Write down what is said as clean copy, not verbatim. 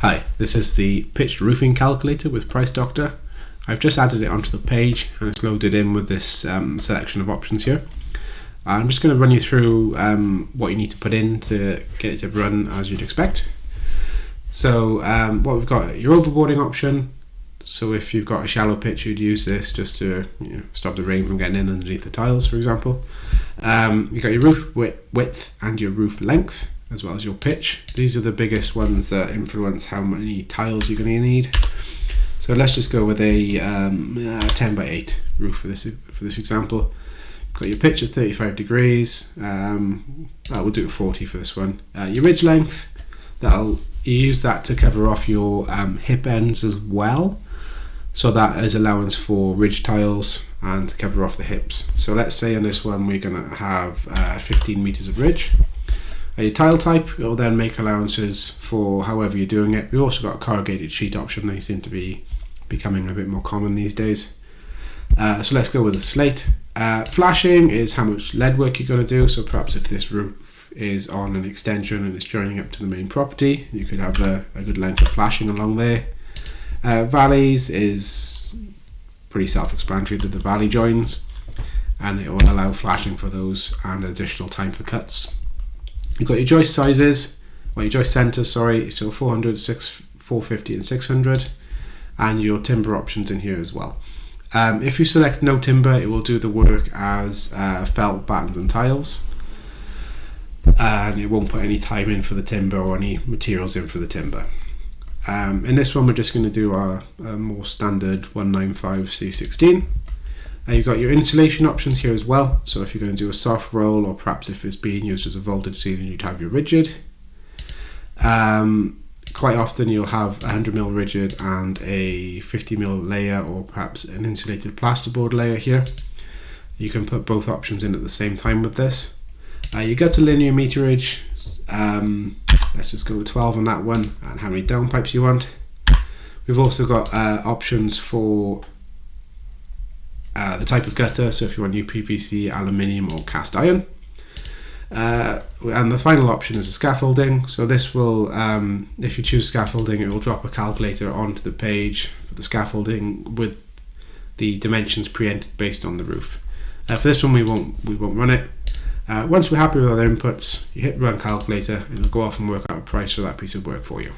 Hi, this is the pitched roofing calculator with Price Doctor. I've just added it onto the page and it's loaded in with this selection of options here. I'm just going to run you through what you need to put in to get it to run as you'd expect. So what we've got, your overboarding option. So if you've got a shallow pitch, you'd use this just to stop the rain from getting in underneath the tiles, for example. You've got your roof width and your roof length, as well as your pitch. These are the biggest ones that influence how many tiles you're going to need. So let's just go with a 10 by 8 roof for this example. You've got your pitch at 35 degrees. We'll do 40 for this one. Your ridge length, you use that to cover off your hip ends as well. So that is allowance for ridge tiles and to cover off the hips. So let's say on this one we're going to have 15 meters of ridge. Your tile type will then make allowances for however you're doing it. We've also got a corrugated sheet option. They seem to be becoming a bit more common these days. So let's go with a slate. Flashing is how much lead work you're going to do. So perhaps if this roof is on an extension and it's joining up to the main property, you could have a good length of flashing along there. Valleys is pretty self-explanatory, that the valley joins, and it will allow flashing for those and additional time for cuts. You've got your joist sizes, your joist centres, so 400, 450 and 600, and your timber options in here as well. If you select no timber, it will do the work as felt, battens and tiles, and it won't put any time in for the timber or any materials in for the timber. In this one we're just going to do our more standard 195C16. You've got your insulation options here as well. So if you're going to do a soft roll, or perhaps if it's being used as a vaulted ceiling, you'd have your rigid. Quite often you'll have 100mm rigid and a 50mm layer, or perhaps an insulated plasterboard layer here. You can put both options in at the same time with this. You get to linear meterage. Let's just go with 12 on that one, and how many downpipes you want. We've also got options for the type of gutter, so if you want UPVC, aluminium or cast iron. And the final option is a scaffolding. So this will, if you choose scaffolding, it will drop a calculator onto the page for the scaffolding with the dimensions pre-entered based on the roof. For this one we won't run it. Once we're happy with our inputs, you hit run calculator, and it'll go off and work out a price for that piece of work for you.